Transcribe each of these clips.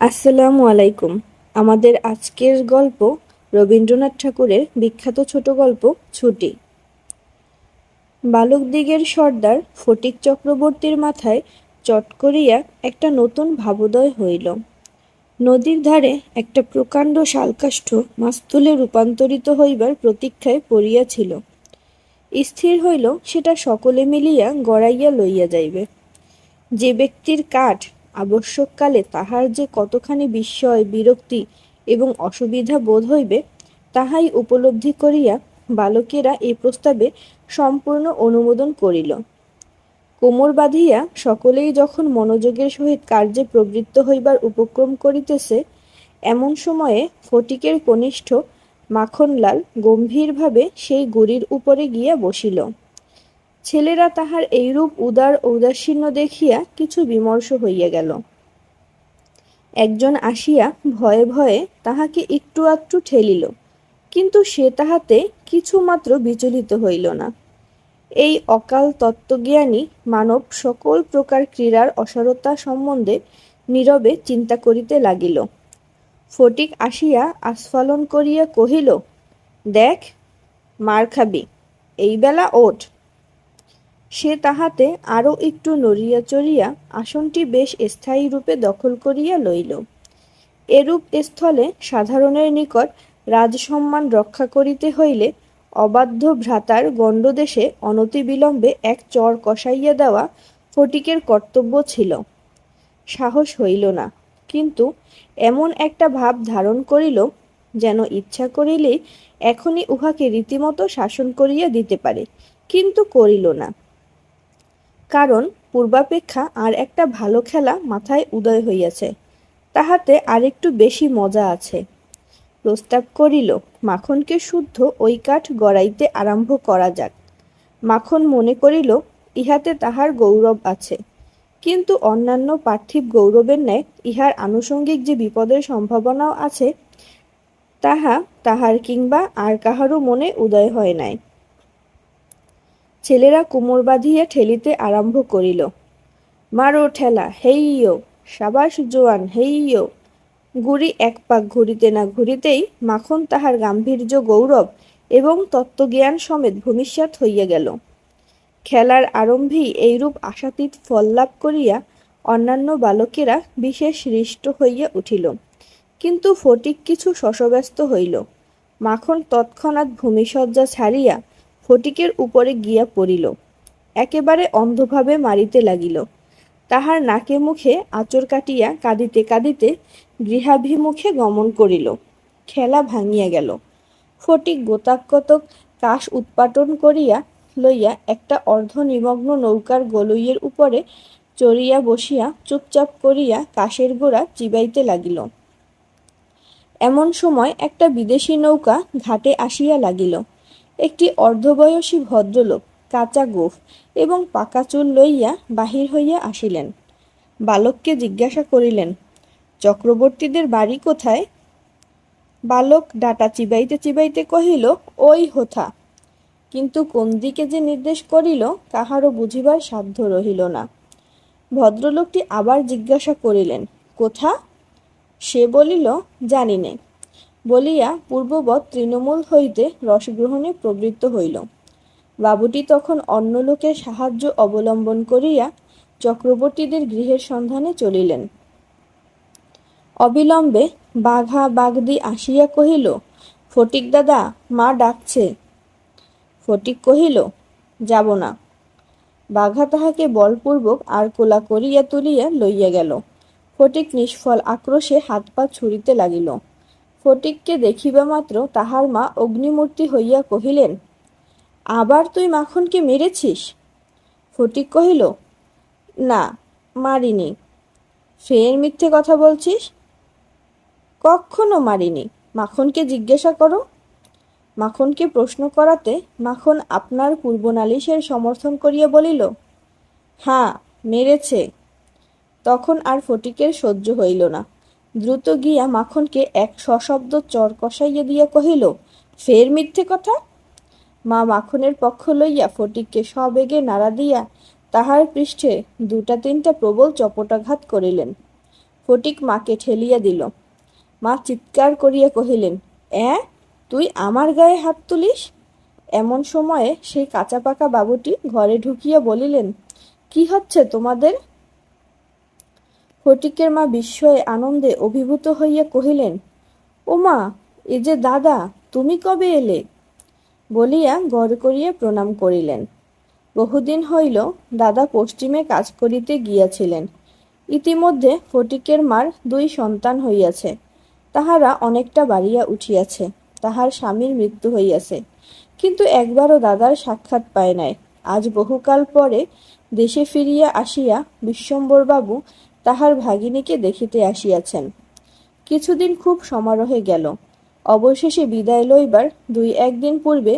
আসসালামু আলাইকুম। আমাদের আজকের গল্প রবীন্দ্রনাথ ঠাকুরের বিখ্যাত ছোট গল্প ছুটি। বালকদিগের সর্দার ফটিক চক্রবর্তীর মাথায় চট করিয়া একটা নতুন ভাবোদয় হইল। নদীর ধারে একটা প্রকাণ্ড শালকাষ্ঠ মাস্তুলে রূপান্তরিত হইবার প্রতীক্ষায় পড়িয়াছিল। স্থির হইল সেটা সকলে মিলিয়া গড়াইয়া লইয়া যাইবে। যে ব্যক্তির কাঠ আবশ্যককালে তাহার যে কতখানি বিস্ময়, বিরক্তি এবং অসুবিধা বোধ হইবে, তাহাই উপলব্ধি করিয়া বালকেরা এই প্রস্তাবে সম্পূর্ণ অনুমোদন করিল। কোমর বাঁধিয়া সকলেই যখন মনোযোগের সহিত কার্যে প্রবৃত্ত হইবার উপক্রম করিতেছে, এমন সময়ে ফটিকের কনিষ্ঠ মাখনলাল গম্ভীরভাবে সেই গুড়ির উপরে গিয়া বসিল। ছেলেরা তাহার এইরূপ উদার ঔদাসীন্য দেখিয়া কিছু বিমর্ষ হইয়া গেল। একজন আসিয়া ভয়ে ভয়ে তাহাকে একটু আধটু ঠেলিল, কিন্তু সে তাহাতে কিছুমাত্র বিচলিত হইল না। এই অকাল তত্ত্বজ্ঞানী মানব সকল প্রকার ক্রীড়ার অসারতা সম্বন্ধে নীরবে চিন্তা করিতে লাগিল। ফটিক আসিয়া আস্ফালন করিয়া কহিল, দেখ, মার খাবি, এই বেলা ওঠ। সে তাহাতে আরও একটু নড়িয়া চড়িয়া আসনটি বেশ স্থায়ী রূপে দখল করিয়া লইল। এরূপ স্থলে সাধারণের নিকট রাজসম্মান রক্ষা করিতে হইলে অবাধ্য ভ্রাতার গণ্ডদেশে অনতিবিলম্বে এক চর কষাইয়া দেওয়া ফটিকের কর্তব্য ছিল। সাহস হইল না, কিন্তু এমন একটা ভাব ধারণ করিল যেন ইচ্ছা করিলেই এখনই উহাকে রীতিমতো শাসন করিয়া দিতে পারে, কিন্তু করিল না। কারণ পূর্বাপেক্ষা আর একটা ভালো খেলা মাথায় উদয় হইয়াছে, তাহাতে আরেকটু বেশি মজা আছে। প্রস্তাব করিল, মাখনকে শুদ্ধ ওই কাঠ গড়াইতে আরম্ভ করা যাক। মাখন মনে করিল ইহাতে তাহার গৌরব আছে, কিন্তু অন্যান্য পার্থিব গৌরবের ন্যায় ইহার আনুষঙ্গিক যে বিপদের সম্ভাবনাও আছে, তাহা তাহার কিংবা আর কাহারও মনে উদয় হয় নাই। ছেলেরা কোমর বাঁধিয়া ঠেলিতে আরম্ভ করিল। মারো ঠেলা, হেইয়ো, সাবাস জোয়ান, হেইয়ো। গুড়ি এক পাক ঘুরিতে না ঘুরিতেই মাখন তাহার গাম্ভীর্য, গৌরব এবং তত্ত্বজ্ঞান সমেত ভূমিষ্যাৎ হইয়া গেল। খেলার আরম্ভেই এইরূপ আশাতীত ফল লাভ করিয়া অন্যান্য বালকেরা বিশেষ হৃষ্ট হইয়া উঠিল, কিন্তু ফটিক কিছু শশব্যস্ত হইল। মাখন তৎক্ষণাৎ ভূমিশয্যা ছাড়িয়া ফটিকের উপরে গিয়া পড়িল, একেবারে অন্ধভাবে মারিতে লাগিল। তাহার নাকে মুখে আঁচড় কাটিয়া কাঁদিতে কাঁদিতে গৃহাভিমুখে গমন করিল। খেলা ভাঙিয়া গেল। ফটিক গোতাকতক কাশ উৎপাটন করিয়া লইয়া একটা অর্ধনিমগ্ন নৌকার গলইয়ের উপরে চড়িয়া বসিয়া চুপচাপ করিয়া কাশের গোড়া চিবাইতে লাগিল। এমন সময় একটা বিদেশি নৌকা ঘাটে আসিয়া লাগিল। একটি অর্ধবয়সী ভদ্রলোক কাঁচা গোঁফ এবং পাকা চুল লইয়া বাহির হইয়া আসিলেন। বালককে জিজ্ঞাসা করিলেন, চক্রবর্তীদের বাড়ি কোথায়? বালক ডাটা চিবাইতে চিবাইতে কহিল, ওই হোথা। কিন্তু কোন দিকে যে নির্দেশ করিল কাহারও বুঝিবার সাধ্য রহিল না। ভদ্রলোকটি আবার জিজ্ঞাসা করিলেন, কোথা? সে বলিল, জানি নে, বলিয়া পূর্ববৎ তৃণমূল হইতে রসগ্রহণে প্রবৃত্ত হইল। বাবুটি তখন অন্য লোকের সাহায্য অবলম্বন করিয়া চক্রবর্তীদের গৃহের সন্ধানে চলিলেন। অবিলম্বে বাঘা বাগদি আসিয়া কহিল, ফটিক দাদা, মা ডাকছে। ফটিক কহিল, যাব না। বাঘা তাহাকে বলপূর্বক আর কোলা করিয়া তুলিয়া লইয়া গেল। ফটিক নিষ্ফল আক্রোশে হাত পা ছুড়িতে লাগিল। ফটিককে দেখিবা মাত্র তাহার মা অগ্নিমূর্তি হইয়া কহিলেন, আবার তুই মাখনকে মেরেছিস? ফটিক কহিল, না, মারিনি। ফের মিথ্যে কথা বলছিস? কখনো মারিনি, মাখনকে জিজ্ঞাসা করো। মাখনকে প্রশ্ন করাতে মাখন আপনার পূর্বনালিশের সমর্থন করিয়া বলিল, হ্যাঁ, মেরেছে। তখন আর ফটিকের সহ্য হইল না। দ্রুত গিয়া মাখনকে এক সশব্দ চর কষাইয়া দিয়া কহিল, ফের মিথ্যে কথা। মা মাখনের পক্ষ লইয়া ফটিককে সবেগে নাড়া দিয়া তাহার পৃষ্ঠে দুটা তিনটা প্রবল চপটাঘাত করিলেন। ফটিক মাকে ঠেলিয়া দিল। মা চিৎকার করিয়া কহিলেন, তুই আমার গায়ে হাত তুলিস? এমন সময়ে সেই কাঁচা পাকা বাবুটি ঘরে ঢুকিয়া বলিলেন, কি হচ্ছে তোমাদের? ফটিকের মা বিস্ময়ে আনন্দে অভিভূত হইয়া কহিলেন, ও মা, এ যে দাদা, তুমি কবে এলে? বলিয়া গড় করিয়া প্রণাম করিলেন। বহুদিন হইল দাদা পশ্চিমে কাজ করিতে গিয়াছিলেন। ইতিমধ্যে ফটিকের মার 2 সন্তান হইয়াছে। তাহারা অনেকটা বাড়িয়া উঠিয়াছে। তাহার স্বামীর মৃত্যু হইয়াছে, কিন্তু একবারও দাদার সাক্ষাৎ পায় নাই। আজ বহুকাল পরে দেশে ফিরিয়া আসিয়া বিশ্বম্বরবাবু তাহার ভাগিনীকে দেখিতে আসিয়াছেন। কিছুদিন খুব সমারোহে গেল। অবশেষে বিদায় লইবার 2-1 দিন পূর্বে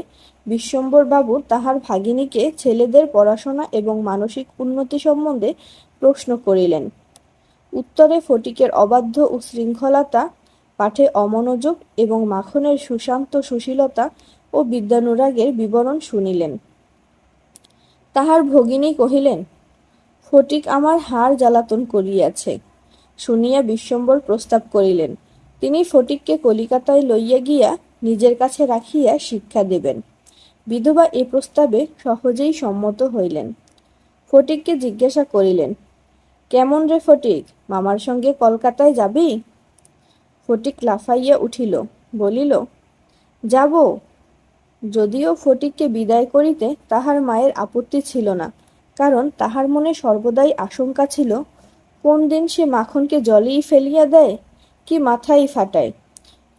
বিশ্বম্বরবাবু তাহার ভাগিনীকে ছেলেদের পড়াশোনা এবং মানসিক উন্নতি সম্বন্ধে প্রশ্ন করিলেন। উত্তরে ফটিকের অবাধ্য উচ্ছৃঙ্খলতা, পাঠে অমনোযোগ এবং মাখনের সুশান্ত সুশীলতা ও বিদ্যানুরাগের বিবরণ শুনিলেন। তাহার ভগিনী কহিলেন, ফটিক আমার হাড় জ্বালাতন করিয়াছে। শুনিয়া বিশ্বম্বর প্রস্তাব করিলেন, তিনি ফটিককে কলিকাতায় লইয়া গিয়া নিজের কাছে রাখিয়া শিক্ষা দেবেন। বিধবা এ প্রস্তাবে সহজেই সম্মত হইলেন। ফটিককে জিজ্ঞাসা করিলেন, কেমন রে ফটিক, মামার সঙ্গে কলকাতায় যাবি? ফটিক লাফাইয়া উঠিল, বলিল, যাব। যদিও ফটিককে বিদায় করিতে তাহার মায়ের আপত্তি ছিল না, কারণ তাহার মনে সর্বদাই আশঙ্কা ছিল, কোন দিন সে মাখনকে জলেই ফেলিয়া দেয়, কি মাথাই ফাটায়,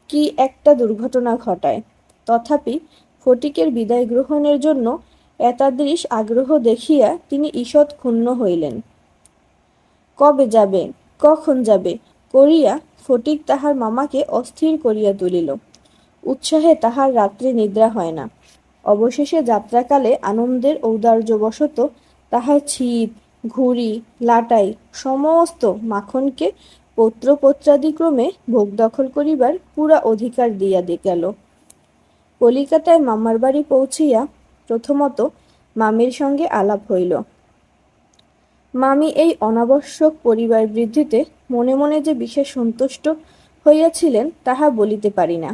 কি একটা দুর্ঘটনা ঘটায়। তথাপি ফটিকের বিদায় গ্রহণের জন্য এতাদৃশ আগ্রহ দেখিয়া তিনি ঈষৎ ক্ষুণ্ণ হইলেন। কবে যাবে, কখন যাবে করিয়া ফটিক তাহার মামাকে অস্থির করিয়া তুলিল। উৎসাহে তাহার রাত্রে নিদ্রা হয় না। অবশেষে যাত্রাকালে আনন্দের ঔদার্যবশত তাহার ছিপ, ঘুড়ি, লাটাই সমস্ত মাখনকে পত্রপত্রাদিক্রমে ভোগ দখল করিবার পুরা অধিকার দিয়া গেল। কলিকাতায় মামার বাড়ি পৌঁছিয়া প্রথমত মামির সঙ্গে আলাপ হইল। মামি এই অনাবশ্যক পরিবার বৃদ্ধিতে মনে মনে যে বিশেষ সন্তুষ্ট হইয়াছিলেন তাহা বলিতে পারি না।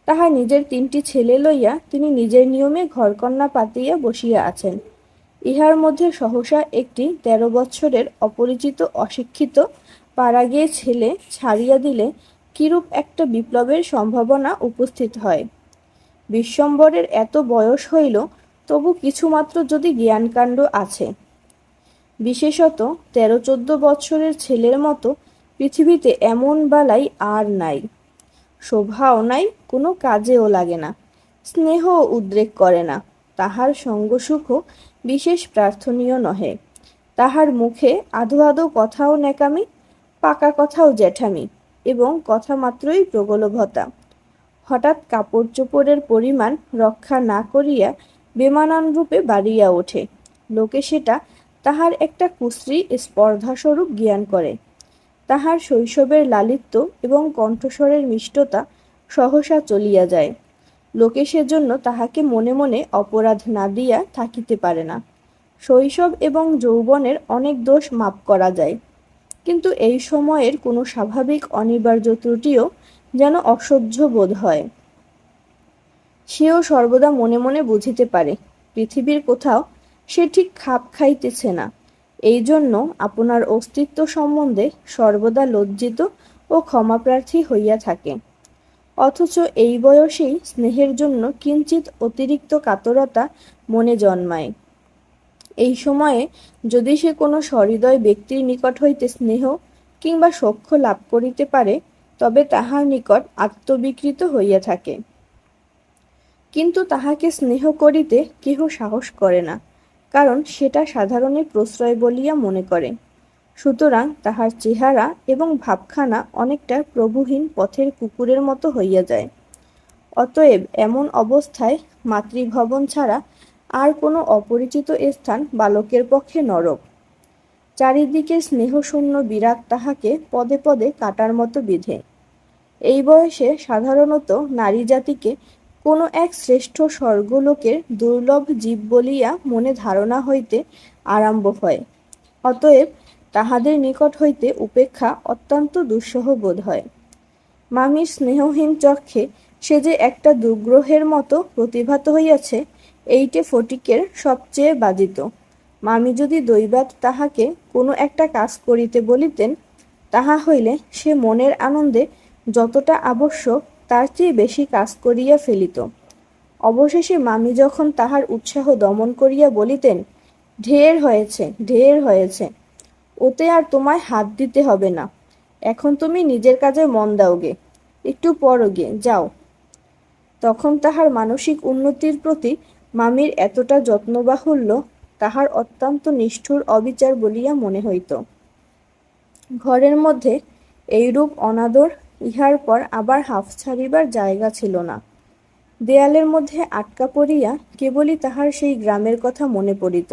তাহার নিজের 3টি ছেলে লইয়া তিনি নিজের নিয়মে ঘরকন্না পাতিয়া বসিয়া আছেন। ইহার মধ্যে সহসা একটি 13 বৎসরের অপরিচিত অশিক্ষিত পাড়াগেঁ ছেলে ছাড়িয়া দিলে কিরূপ একটা বিপ্লবের সম্ভাবনা উপস্থিত হয়। বিশ্বম্বরের এত বয়স হইল, তবু কিছুমাত্র যদি জ্ঞানকাণ্ড আছে। বিশেষত 13-14 বৎসরের ছেলের মতো পৃথিবীতে এমন বালাই আর নাই। শোভাও নাই, কোনো কাজেও লাগে না, স্নেহ উদ্রেক করে না। তাহার সঙ্গসুখও বিশেষ প্রার্থনীয় নহে। তাহার মুখে আধো আধো কথাও ন্যাকামি, পাকা কথাও জ্যাঠামি, এবং কথা মাত্রই প্রগলভতা। হঠাৎ কাপড় চোপড়ের পরিমাণ রক্ষা না করিয়া বেমানানরূপে বাড়িয়া ওঠে। লোকে সেটা তাহার একটা কুশ্রী স্পর্ধাস্বরূপ জ্ঞান করে। তাহার শৈশবের লালিত্য এবং কণ্ঠস্বরের মিষ্টতা সহসা চলিয়া যায়। লোকে সেজন্য তাহাকে মনে মনে অপরাধ না দিয়া থাকিতে পারে না। শৈশব এবং যৌবনের অনেক দোষ মাপ করা যায়, কিন্তু এই সময়ের কোনো স্বাভাবিক অনিবার্য ত্রুটিও যেন অসহ্য বোধ হয়। সেও সর্বদা মনে মনে বুঝিতে পারে, পৃথিবীর কোথাও সে ঠিক খাপ খাইতেছে না। এই জন্য আপনার অস্তিত্ব সম্বন্ধে সর্বদা লজ্জিত ও ক্ষমাপ্রার্থী হইয়া থাকে। অথচ এই বয়সেই স্নেহের জন্য কিঞ্চিত অতিরিক্ত কাতরতা মনে জন্মায়। এই সময়ে যদি সে কোনো সহৃদয় ব্যক্তির নিকট হইতে স্নেহ কিংবা সখ্য লাভ করিতে পারে, তবে তাহার নিকট আত্মবিকৃত হইয়া থাকে। কিন্তু তাহাকে স্নেহ করিতে কেহ সাহস করে না, কারণ সেটা সাধারণের প্রশ্রয় বলিয়া মনে করে। সুতরাং তাহার চেহারা এবং ভাবখানা অনেকটা প্রভুহীন পথের কুকুরের মতো হইয়া যায়। অতএব এমন অবস্থায় মাতৃভবন ছাড়া আর কোনো অপরিচিত স্থান বালকের পক্ষে নরক। চারিদিকে স্নেহশূন্য বিরাগ তাহাকে পদে পদে কাটার মতো বিধে। এই বয়সে সাধারণত নারী জাতিকে কোনো এক শ্রেষ্ঠ স্বর্গলোকের দুর্লভ জীব বলিয়া মনে ধারণা হইতে আরম্ভ হয়। অতএব তাহাদের নিকট হইতে উপেক্ষা অত্যন্ত দুঃসহ বোধ হয়। মামির স্নেহহীন চক্ষে সে যে একটা দুগ্রহের মতো প্রতিভাত হইয়াছে, এইটে ফটিকের সবচেয়ে বাধিত। মামি যদি দৈবাৎ তাহাকে কোনো একটা কাজ করিতে বলিতেন, তাহা হইলে সে মনের আনন্দে যতটা আবশ্যক তার চেয়ে বেশি কাজ করিয়া ফেলিত। অবশেষে মামি যখন তাহার উৎসাহ দমন করিয়া বলিতেন, ঢের হয়েছে, ঢের হয়েছে, ওতে আর তোমায় হাত দিতে হবে না, এখন তুমি নিজের কাজে মন দাও গে, একটু পড়ো গে, যাও, তখন তাহার মানসিক উন্নতির প্রতি মামির এতটা যত্নবাহুল্য তাহার অত্যন্ত নিষ্ঠুর অবিচার বলিয়া মনে হইত। ঘরের মধ্যে এইরূপ অনাদর ইহার পর আবার হাঁফ ছাড়িবার জায়গা ছিল না। দেয়ালের মধ্যে আটকা পড়িয়া কেবলই তাহার সেই গ্রামের কথা মনে পড়িত।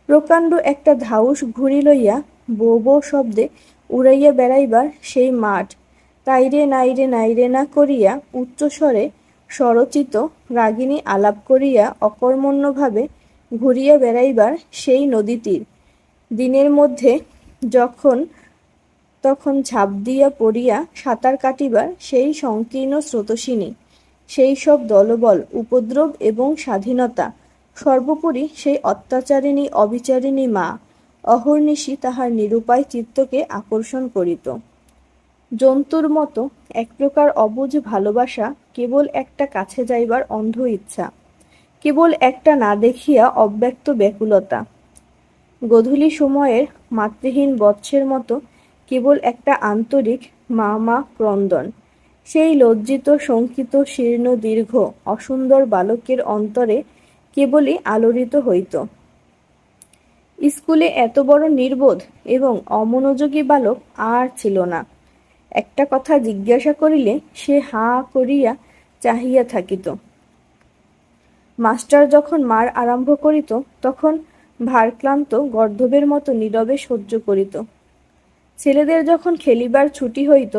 প্রকাণ্ড একটা ধাউস ঘুড়ি লইয়া বৌ বৌ শব্দে উড়াইয়া বেড়াইবার সেই মাঠ, তাইরে নাইরে নাইরে না করিয়া উচ্চস্বরে স্বরচিত রাগিনী আলাপ করিয়া অকর্মণ্যভাবে ঘুরিয়া বেড়াইবার সেই নদী তীর, দিনের মধ্যে যখন তখন ঝাঁপ দিয়া পড়িয়া সাঁতার কাটিবার সেই সংকীর্ণ স্রোতস্বিনী, সেই সব দলবল, উপদ্রব এবং স্বাধীনতা, সর্বোপরি সেই অত্যাচারিণী অবিচারিণী মা অহর্নিশি তাহার নিরুপায় চিত্তকে আকর্ষণ করিত। জন্তুর মতো এক প্রকার অবুঝ ভালোবাসা, কেবল একটা কাছে যাইবার অন্ধ ইচ্ছা, কেবল একটা না দেখিয়া অব্যক্ত ব্যাকুলতা, গোধূলি সময়ের মাতৃহীন বৎসের মতো কেবল একটা আন্তরিক মা মা ক্রন্দন, সেই লজ্জিত শঙ্কিত শীর্ণ দীর্ঘ অসুন্দর বালকের অন্তরে কেবলই আলোড়িত হইত। স্কুলে এত বড় নির্বোধ এবং অমনোযোগী বালক আর ছিল না। একটা কথা জিজ্ঞাসা করিলে সে হাঁ করিয়া চাহিয়া থাকিত। মাস্টার যখন মার আরম্ভ করিত, তখন ভারক্লান্ত গর্দভের মতো নীরবে সহ্য করিত। ছেলেদের যখন খেলিবার ছুটি হইত,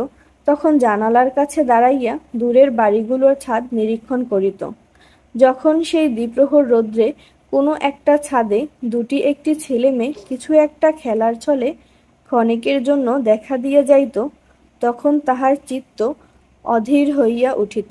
তখন জানালার কাছে দাঁড়াইয়া দূরের বাড়িগুলোর ছাদ নিরীক্ষণ করিত। যখন সেই দ্বিপ্রহর রৌদ্রে কোনো একটা ছাদে দুটি একটি ছেলে মেয়ে কিছু একটা খেলার ছলে ক্ষণিকের জন্য দেখা দিয়া যাইত, তখন তাহার চিত্ত অধীর হইয়া উঠিত।